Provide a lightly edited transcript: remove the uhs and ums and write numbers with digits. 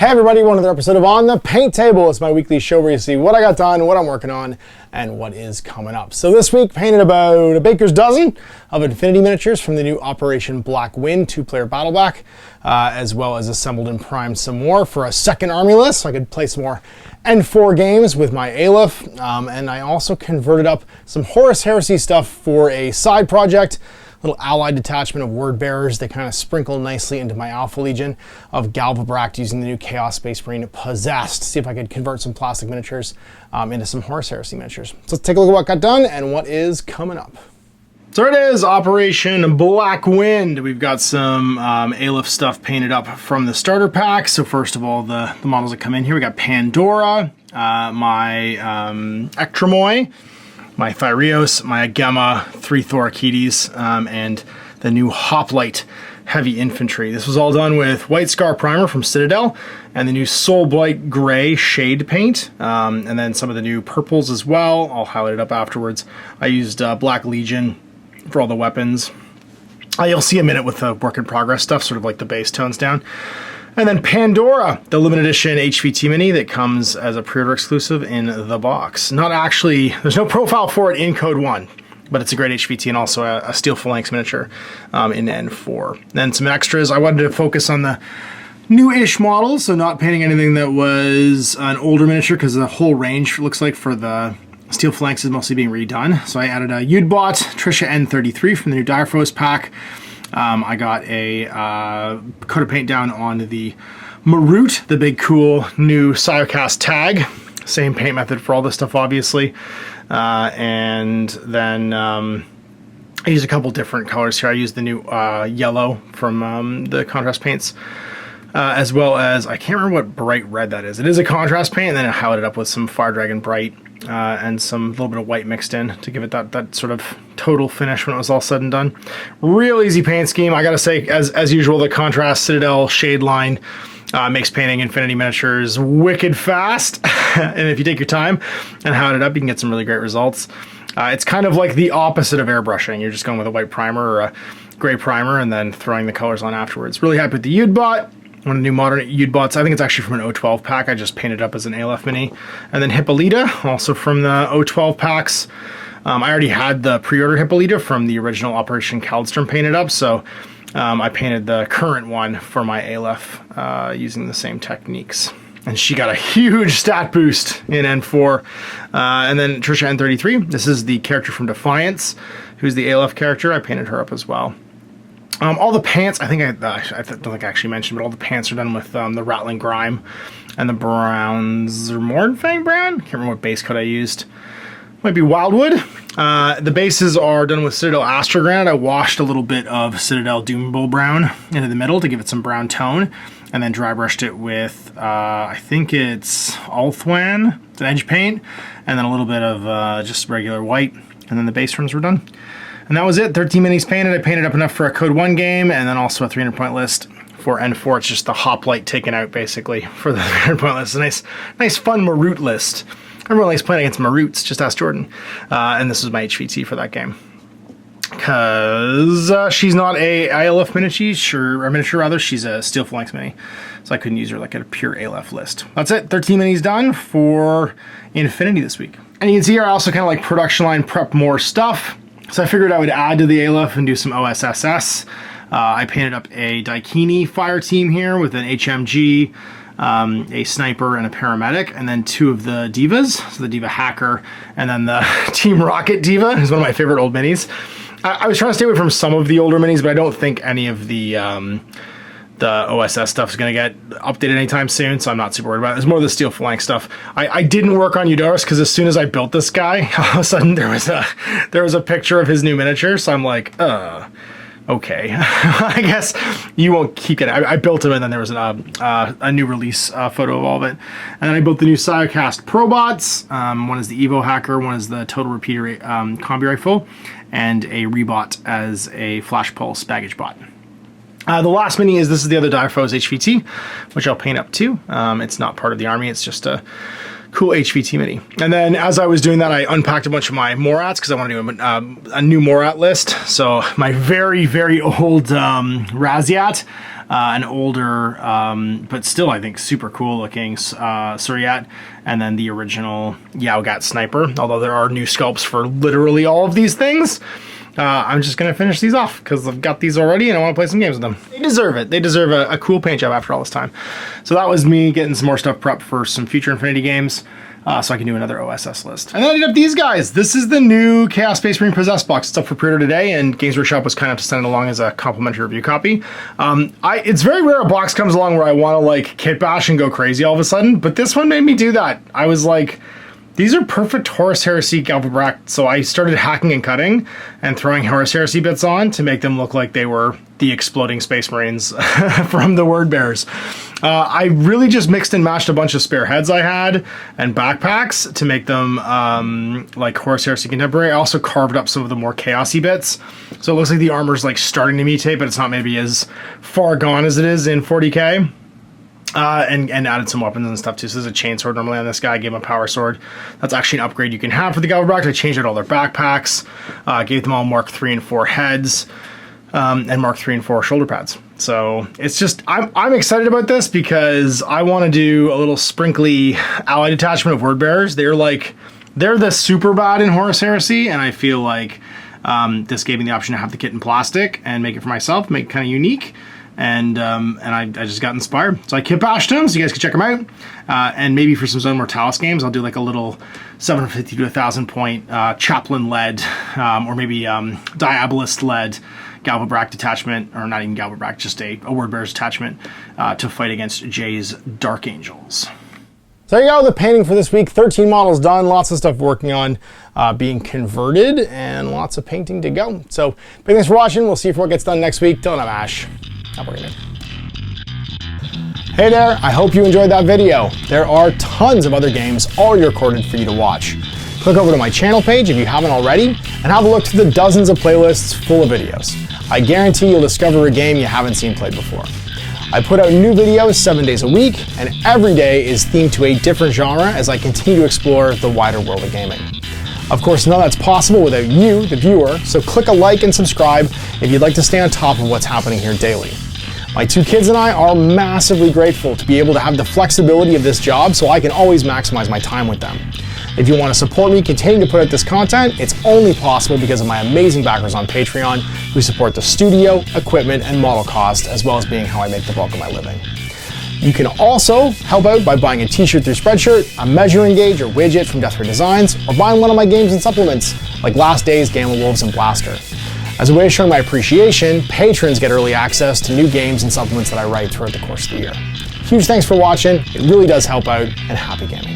Hey everybody, another episode of On the Paint Table. It's my weekly show where you see what I got done, what I'm working on, and what is coming up. So this week, painted about a baker's dozen of Infinity miniatures from the new Operation Blackwind 2-player battle pack, as well as assembled and primed some more for a second army list, so I could play some more N4 games with my Aleph, and I also converted up some Horus Heresy stuff for a side project. Little allied detachment of word bearers. They kind of sprinkle nicely into my Alpha Legion of Galvabract using the new Chaos Space Marine Possessed. See if I could convert some plastic miniatures into some Horus Heresy miniatures. So let's take a look at what got done and what is coming up. So it is Operation Blackwind. We've got some Aleph stuff painted up from the starter pack. So first of all, the models that come in here, we got Pandora, my Ectremoy, my Thyreos, my Agema, 3 Thorakides, and the new Hoplite Heavy Infantry. This was all done with White Scar Primer from Citadel and the new Soul Blight Gray Shade Paint, and then some of the new purples as well. I'll highlight it up afterwards. I used Black Legion for all the weapons. You'll see a minute with the work in progress stuff, sort of like the base tones down. And then Pandora, the limited edition HVT mini that comes as a pre-order exclusive in the box. Not actually, there's no profile for it in Code 1, but it's a great HVT and also a steel phalanx miniature in N4. Then some extras. I wanted to focus on the new-ish models, so not painting anything that was an older miniature because the whole range looks like for the steel phalanx is mostly being redone. So I added a Udbot Trisha N33 from the new Direfos pack. I got a coat of paint down on the Marut, the big cool new Siocast tag. Same paint method for all this stuff, obviously. And then I used a couple different colors here. I used the new yellow from the contrast paints, as well as, I can't remember what bright red that is. It is a contrast paint, and then I highlighted it up with some Fire Dragon Bright and some little bit of white mixed in to give it that sort of total finish when it was all said and done. Real easy paint scheme. I gotta say, as usual, the contrast Citadel shade line makes painting Infinity miniatures wicked fast. And if you take your time and highlight it up, you can get some really great results. It's kind of like the opposite of airbrushing. You're just going with a white primer or a gray primer and then throwing the colors on afterwards. Really happy with the Udbot. One of the new modern Udbots. I think it's actually from an 012 pack. I just painted up as an Aleph mini. And then Hippolyta, also from the 012 packs. I already had the pre-order Hippolyta from the original Operation Kaldstrom painted up, so I painted the current one for my Aleph using the same techniques. And she got a huge stat boost in N4. And then Trisha N33, this is the character from Defiance, who's the Aleph character. I painted her up as well. All the pants, I don't think I actually mentioned, but all the pants are done with the Rattling Grime and the Browns or Mornfang Brown. Can't remember what base coat I used. Might be Wildwood. The bases are done with Citadel Astrogranite. I washed a little bit of Citadel Doombull Brown into the middle to give it some brown tone, and then dry brushed it with, I think it's Althwan, it's an edge paint, and then a little bit of just regular white, and then the base trims were done. And that was it. 13 minis painted. I painted up enough for a Code 1 game, and then also a 300-point list for N4. It's just the Hoplite taken out, basically, for the 300-point list. A nice fun Marut list. Everyone likes playing against Maruts. Just ask Jordan. And this was my HVT for that game. Because she's not a Aleph miniature, she's a Steel Phalanx mini. So I couldn't use her like a pure Aleph list. That's it. 13 minis done for Infinity this week. And you can see here I also kind of like production line prep more stuff. So I figured I would add to the Aleph and do some OSSS. I painted up a Daikini fire team here with an HMG, a sniper, and a paramedic, and then 2 of the divas, so the Diva Hacker, and then the Team Rocket Diva, who's one of my favorite old minis. I was trying to stay away from some of the older minis, but I don't think any of the OSS stuff is going to get updated anytime soon, so I'm not super worried about it. It's more the Steel Phalanx stuff. I didn't work on Eudoris because as soon as I built this guy, all of a sudden there was a picture of his new miniature, so I'm like, okay. I guess you won't keep it. I built him, and then there was a new release photo of all of it. And then I built the new Siocast Probots. One is the Evo Hacker, one is the Total Repeater Combi Rifle, and a Rebot as a Flash Pulse Baggage Bot. The last mini this is the other Direfos HVT, which I'll paint up too. It's not part of the army, it's just a cool HVT mini. And then as I was doing that, I unpacked a bunch of my Morats because I want to do a new Morat list. So my very, very old Raziat, an older, but still I think super cool looking Suryat, and then the original Yaogat Sniper, although there are new sculpts for literally all of these things. I'm just going to finish these off because I've got these already and I want to play some games with them. They deserve it. They deserve a cool paint job after all this time. So that was me getting some more stuff prepped for some future Infinity games, so I can do another OSS list. And then I ended up these guys. This is the new Chaos Space Marine Possessed box. It's up for pre-order today, and Games Workshop was kind enough to send it along as a complimentary review copy. It's very rare a box comes along where I want to like kit bash and go crazy all of a sudden, but this one made me do that. I was like, these are perfect Horus Heresy Galvabrak, so I started hacking and cutting and throwing Horus Heresy bits on to make them look like they were the exploding Space Marines from the Word Bears. I really just mixed and matched a bunch of spare heads I had and backpacks to make them like Horus Heresy Contemporary. I also carved up some of the more chaosy bits, so it looks like the armor's like starting to mutate, but it's not maybe as far gone as it is in 40k. And added some weapons and stuff too. So there's a chainsword normally on this guy. I gave him a power sword. That's actually an upgrade you can have for the Galvabrak. I changed out all their backpacks. Gave them all Mark 3 and 4 heads. And Mark 3 and 4 shoulder pads. So it's just, I'm excited about this because I want to do a little sprinkly ally detachment of Word Bearers. They're the super bad in Horus Heresy, and I feel like this gave me the option to have the kit in plastic and make it for myself, make it kind of unique. And I just got inspired. So I kit bashed them, so you guys can check them out. And maybe for some Zone Mortalis games, I'll do like a little 750 to 1,000 point Chaplain-led, or maybe Diabolist-led Galvabrak detachment, or not even Galvabrak, just a Word Bearers detachment to fight against Jay's Dark Angels. So there you go, the painting for this week. 13 models done, lots of stuff working on being converted, and lots of painting to go. So big thanks for watching. We'll see if what gets done next week. Till then, I'm Ash. Hey there, I hope you enjoyed that video. There are tons of other games already recorded for you to watch. Click over to my channel page if you haven't already, and have a look through the dozens of playlists full of videos. I guarantee you'll discover a game you haven't seen played before. I put out new videos 7 days a week, and every day is themed to a different genre as I continue to explore the wider world of gaming. Of course, none of that's possible without you, the viewer, so click a like and subscribe if you'd like to stay on top of what's happening here daily. My 2 kids and I are massively grateful to be able to have the flexibility of this job so I can always maximize my time with them. If you want to support me continuing to put out this content, it's only possible because of my amazing backers on Patreon who support the studio, equipment, and model cost, as well as being how I make the bulk of my living. You can also help out by buying a t-shirt through Spreadshirt, a measuring gauge or widget from Death Ray Designs, or buying one of my games and supplements like Last Days, Gamma Wolves, and Blaster. As a way of showing my appreciation, patrons get early access to new games and supplements that I write throughout the course of the year. Huge thanks for watching, it really does help out, and happy gaming.